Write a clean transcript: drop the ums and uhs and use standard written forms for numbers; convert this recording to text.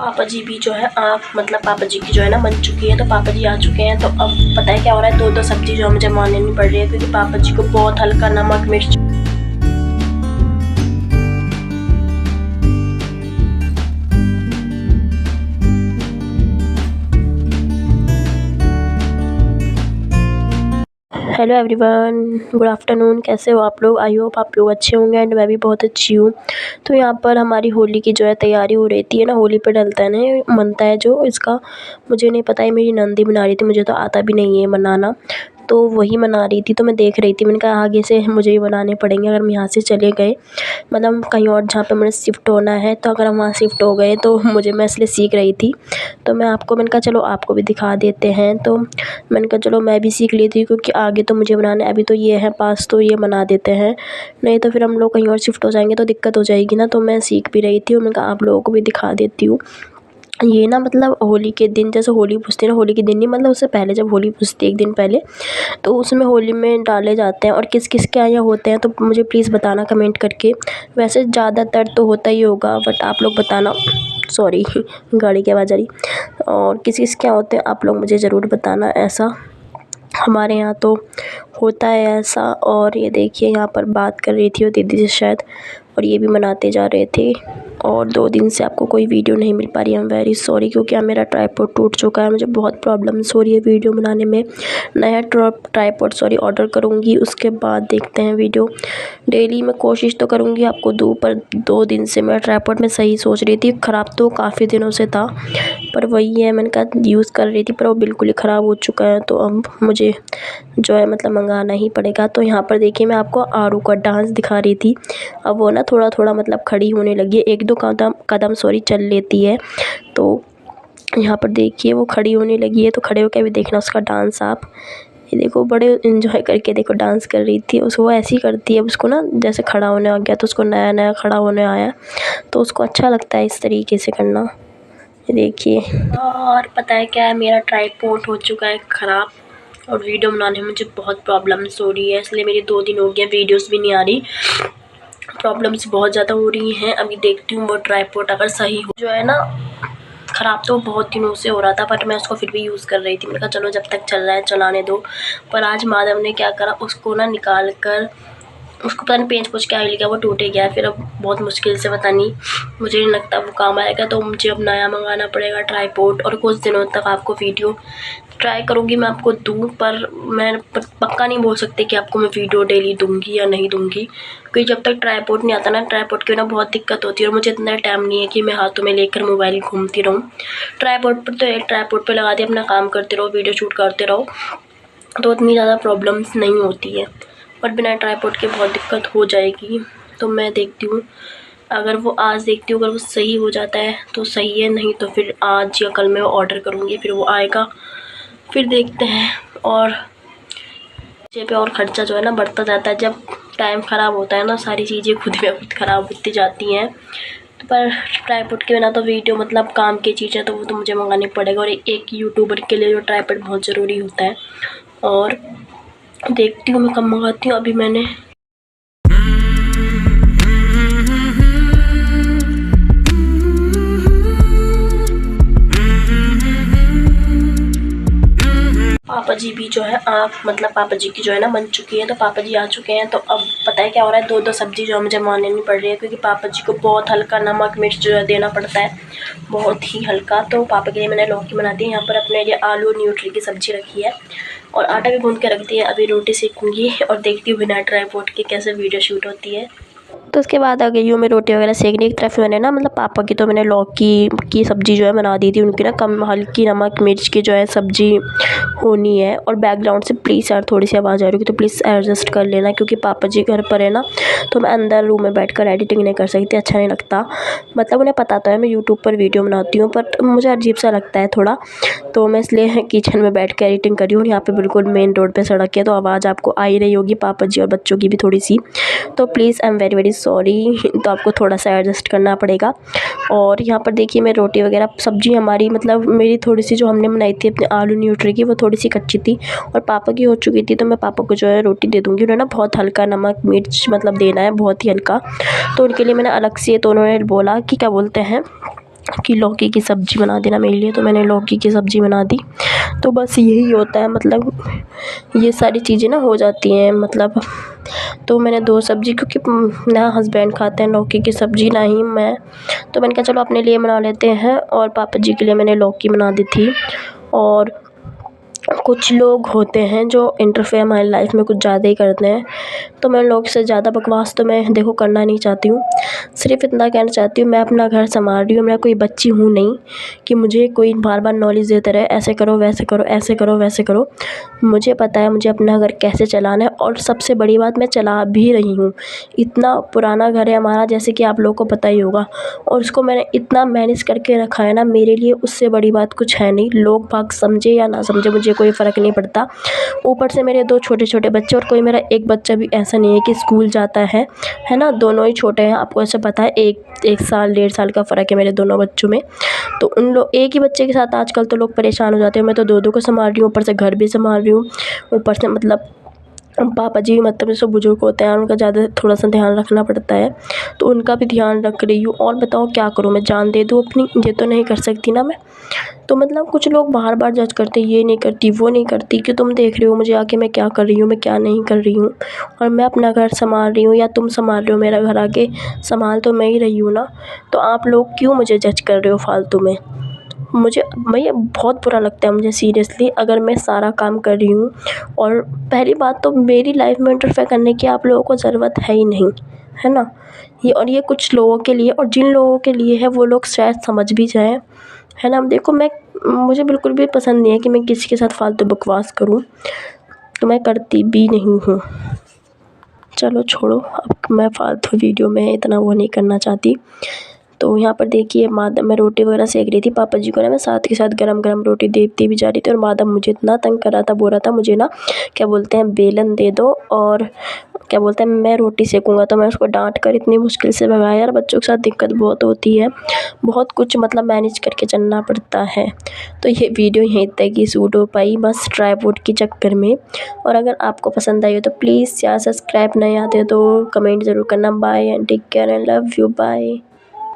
पापा जी भी जो है मतलब पापा जी की जो है ना बन चुकी है, तो पापा जी आ चुके हैं। तो अब पता है क्या हो रहा है, दो सब्जी जो मुझे मांगनी पड़ रही है क्योंकि पापा जी को बहुत हल्का नमक मिर्च। Hello everyone, good afternoon. कैसे हो आप लोग? आई होप आप लोग अच्छे होंगे एंड मैं भी बहुत अच्छी हूँ। तो यहाँ पर हमारी होली की जो है तैयारी हो रही थी ना, होली पे डलता है ना, बनता है जो इसका, मुझे नहीं पता है, मेरी नंदी बना रही थी, मुझे तो आता भी नहीं है बनाना। तो वही बना रही थी, तो मैं देख रही थी, मैंने कहा आगे से मुझे ही बनाने पड़ेंगे अगर हम यहाँ से चले गए, मतलब कहीं और जहाँ पे मुझे शिफ्ट होना है। तो अगर हम वहाँ शिफ्ट हो गए तो मैं इसलिए सीख रही थी। तो मैंने कहा चलो आपको भी दिखा देते हैं। तो मैंने कहा चलो मैं भी सीख ली थी, क्योंकि आगे तो मुझे बनाना है, अभी तो ये है पास तो ये बना देते हैं, नहीं तो फिर हम लोग कहीं और शिफ्ट हो जाएंगे तो दिक्कत हो जाएगी ना। तो मैं सीख भी रही थी और मैंने कहा आप लोगों को भी दिखा देती हूँ। ये ना मतलब होली के दिन, जैसे होली पूजते हैं ना, होली के दिन नहीं मतलब उससे पहले जब होली पूजती है एक दिन पहले, तो उसमें होली में डाले जाते हैं। और किस किस के यहाँ होते हैं तो मुझे प्लीज़ बताना कमेंट करके। वैसे ज़्यादातर तो होता ही होगा, बट आप लोग बताना। सॉरी गाड़ी की आवाज़ आ रही। और किस किस के यहाँ होते हैं आप लोग मुझे ज़रूर बताना। ऐसा हमारे यहाँ तो होता है ऐसा। और ये देखिए यहाँ पर बात कर रही थी वो दीदी से शायद, और ये भी मनाते जा रहे थे। और 2 दिन से आपको कोई वीडियो नहीं मिल पा रही है, आई एम वेरी सॉरी, क्योंकि अब मेरा ट्राइपॉड टूट चुका है, मुझे बहुत प्रॉब्लम्स हो रही है वीडियो बनाने में। नया ट्राइपॉड ऑर्डर करूँगी, उसके बाद देखते हैं वीडियो। डेली मैं कोशिश तो करूँगी आपको दूँ, पर 2 दिन से मेरा ट्राइपॉड मैं सही सोच रही थी, ख़राब तो काफ़ी दिनों से था, पर वही है, मैंने कहा यूज़ कर रही थी पर वो बिल्कुल ही ख़राब हो चुका है। तो अब मुझे जो है मतलब मंगाना ही पड़ेगा। तो यहाँ पर देखिए मैं आपको आरू का डांस दिखा रही थी। अब वो ना थोड़ा थोड़ा मतलब खड़ी होने लगी है, 1-2 कदम चल लेती है। तो यहाँ पर देखिए वो खड़ी होने लगी है, तो खड़े होकर भी देखना उसका डांस आप। ये देखो बड़े एंजॉय करके देखो डांस कर रही थी। उसको वो ऐसे ही करती है, उसको ना जैसे खड़ा होने आ गया तो उसको नया नया खड़ा होने आया, तो उसको अच्छा लगता है इस तरीके से करना। ये देखिए। और पता है क्या है, मेरा ट्राइपॉड हो चुका है ख़राब, और वीडियो बनाने में मुझे बहुत प्रॉब्लम्स हो रही है, इसलिए मेरी 2 दिन हो गए वीडियोस भी नहीं आ रही। प्रॉब्लम्स बहुत ज़्यादा हो रही हैं। अभी देखती हूँ वो ट्राइपॉड अगर सही हो, जो है ना ख़राब तो बहुत दिनों से हो रहा था, बट मैं उसको फिर भी यूज़ कर रही थी। मैंने कहा चलो जब तक चल रहा है चलाने दो। पर आज माधव ने क्या करा, उसको ना निकाल कर, उसको पता नहीं पेंच पूछ के आई गया, वो टूटे गया। फिर अब बहुत मुश्किल से, पता नहीं, मुझे नहीं लगता वो काम आएगा, तो मुझे अब नया मंगाना पड़ेगा ट्राइपॉड। और कुछ दिनों तक आपको वीडियो ट्राई करूँगी मैं आपको दूँ, पर मैं पक्का नहीं बोल सकती कि आपको मैं वीडियो डेली दूँगी या नहीं दूँगी, क्योंकि जब तक ट्राइपॉड नहीं आता ना, ट्राइपॉड की ना बहुत दिक्कत होती है, और मुझे इतना टाइम नहीं है कि मैं हाथों में लेकर मोबाइल घूमती रहूँ। ट्राइपॉड पर तो एक ट्राइपॉड पर लगा दिया, अपना काम करते रहो, वीडियो शूट करते रहो, तो उतनी ज़्यादा प्रॉब्लम्स नहीं होती है। पर बिना ट्राइपॉड के बहुत दिक्कत हो जाएगी। तो मैं देखती हूँ, अगर वो आज देखती हूँ, अगर वो सही हो जाता है तो सही है, नहीं तो फिर आज या कल मैं ऑर्डर करूँगी, फिर वो आएगा, फिर देखते हैं। और मुझे पे और ख़र्चा जो है ना बढ़ता जाता है, जब टाइम ख़राब होता है ना, सारी चीज़ें खुद में खुद ख़राब होती जाती हैं। पर ट्राइपॉड के बिना तो वीडियो मतलब काम की चीज़ है, तो वो तो मुझे मंगानी पड़ेगा। और एक यूट्यूबर के लिए जो ट्राइपॉड बहुत ज़रूरी होता है। और देखती हूँ मैं कब मंगाती हूँ। अभी मैंने पापा जी भी जो है मतलब पापा जी की जो है ना बन चुकी है, तो पापा जी आ चुके हैं। तो अब पता है क्या हो रहा है, 2 सब्जी जो मुझे मांगनी पड़ रही है, क्योंकि पापा जी को बहुत हल्का नमक मिर्च जो है देना पड़ता है, बहुत ही हल्का। तो पापा के लिए मैंने लौकी बना दी है, यहाँ पर अपने लिए आलू न्यूट्री की सब्जी रखी है, और आटा भी गूँध के रख दिया। अभी रोटी सेकूँगी और देखती हूँ बिना ट्राइपॉड के कैसे वीडियो शूट होती है। तो उसके बाद आ गई हूँ मैं रोटी वगैरह सेकने की तरफ। मैंने ना मतलब पापा की तो मैंने लौकी की सब्ज़ी जो है बना दी थी, उनकी ना कम हल्की नमक मिर्च की जो है सब्ज़ी होनी है। और बैकग्राउंड से प्लीज़ यार थोड़ी सी आवाज़ आ रही है, तो प्लीज़ एडजस्ट कर लेना, क्योंकि पापा जी घर पर है ना, तो मैं अंदर रूम में बैठकर एडिटिंग नहीं कर सकती, अच्छा नहीं लगता। मतलब उन्हें पता तो है मैं यूट्यूब पर वीडियो बनाती हूँ, पर मुझे अजीब सा लगता है थोड़ा, तो मैं इसलिए किचन में बैठ कर एडिटिंग कर रही हूँ। यहाँ पर बिल्कुल मेन रोड पर सड़क है, तो आवाज़ आपको आ ही रही होगी पापा जी और बच्चों की भी थोड़ी सी, तो please I am very very sorry. तो आपको थोड़ा सा एडजस्ट करना पड़ेगा। और यहाँ पर देखिए मैं रोटी वगैरह सब्ज़ी हमारी मतलब मेरी थोड़ी सी जो हमने बनाई थी अपने आलू न्यूट्री की, वो थोड़ी सी कच्ची थी, और पापा की हो चुकी थी, तो मैं पापा को जो है रोटी दे दूँगी। उन्हें ना बहुत हल्का नमक मिर्च मतलब देना है, बहुत ही हल्का, तो उनके लिए मैंने अलग से, तो उन्होंने बोला कि क्या बोलते हैं, कि लौकी की सब्ज़ी बना देना मेरे लिए, तो मैंने लौकी की सब्ज़ी बना दी। तो बस यही होता है, मतलब ये सारी चीज़ें ना हो जाती हैं मतलब। तो मैंने 2 सब्ज़ी, क्योंकि ना हस्बैंड खाते हैं लौकी की सब्ज़ी ना ही मैं, तो मैंने कहा चलो अपने लिए बना लेते हैं, और पापा जी के लिए मैंने लौकी बना दी थी। और कुछ लोग होते हैं जो इंटरफेयर हमारी लाइफ में कुछ ज़्यादा ही करते हैं, तो मैं लोग से ज़्यादा बकवास तो मैं देखो करना नहीं चाहती हूँ। सिर्फ़ इतना कहना चाहती हूँ, मैं अपना घर संभाल रही हूँ, मैं कोई बच्ची हूँ नहीं कि मुझे कोई बार-बार नॉलेज देता रहे, ऐसे करो, वैसे करो, ऐसे करो, वैसे करो। मुझे पता है मुझे अपना घर कैसे चलाना है, और सबसे बड़ी बात मैं चला भी रही हूँ। इतना पुराना घर है हमारा, जैसे कि आप लोगों को पता ही होगा, और उसको मैंने इतना मैनेज करके रखा है ना, मेरे लिए उससे बड़ी बात कुछ है नहीं। लोग बाग समझे या ना समझे मुझे कोई फ़र्क नहीं पड़ता। ऊपर से मेरे 2 छोटे-छोटे बच्चे, और कोई मेरा एक बच्चा भी ऐसा नहीं है कि स्कूल जाता है ना? दोनों ही छोटे हैं, आपको ऐसे पता है, 1 साल 1.5 साल का फ़र्क है मेरे दोनों बच्चों में। तो उन लोग एक ही बच्चे के साथ आजकल तो लोग परेशान हो जाते हैं, मैं तो 2-2 को संभाल रही हूँ, ऊपर से घर भी संभाल रही हूँ। ऊपर से मतलब पापा जी मतलब जैसे बुज़ुर्ग होते हैं, उनका ज़्यादा थोड़ा-सा ध्यान रखना पड़ता है, तो उनका भी ध्यान रख रही हूँ। और बताओ क्या करूँ, मैं जान दे दूँ अपनी? ये तो नहीं कर सकती ना मैं। तो मतलब कुछ लोग बार-बार जज करते हैं, ये नहीं करती, वो नहीं करती, कि तुम देख रहे हो मुझे आके मैं क्या कर रही हूँ, मैं क्या नहीं कर रही हूँ, और मैं अपना घर संभाल रही हूँ, या तुम संभाल रहे हो मेरा घर आके? संभाल तो मैं ही रही हूँ ना, तो आप लोग क्यों मुझे जज कर रहे हो फालतू में? मुझे भैया बहुत बुरा लगता है मुझे सीरियसली, अगर मैं सारा काम कर रही हूँ, और पहली बात तो मेरी लाइफ में इंटरफेयर करने की आप लोगों को ज़रूरत है ही नहीं, है ना? ये कुछ लोगों के लिए, और जिन लोगों के लिए है वो लोग शायद समझ भी जाएँ, है ना? देखो मुझे बिल्कुल भी पसंद नहीं है कि मैं किसी के साथ फालतू बकवास करूँ, तो मैं करती भी नहीं हूँ। चलो छोड़ो, अब मैं फालतू वीडियो में इतना वो नहीं करना चाहती। तो यहाँ पर देखिए मादम, मैं रोटी वगैरह सेक रही थी, पापा जी को ना मैं साथ के साथ गरम-गरम रोटी देती भी जा रही थी, और मादम मुझे इतना तंग कर रहा था, बोल रहा था मुझे ना क्या बोलते हैं बेलन दे दो, और क्या बोलते हैं मैं रोटी सेकूँगा। तो मैं उसको डाँट कर इतनी मुश्किल से भगाया, यार बच्चों के साथ दिक्कत बहुत होती है, बहुत कुछ मतलब मैनेज करके चलना पड़ता है। तो ये वीडियो यहीं तक ही शूट हो पाई, बस ट्राइपॉड के चक्कर में। और अगर आपको पसंद आई हो तो प्लीज़ यार सब्सक्राइब नहीं आते तो कमेंट ज़रूर करना। Bye and take care and love you, bye.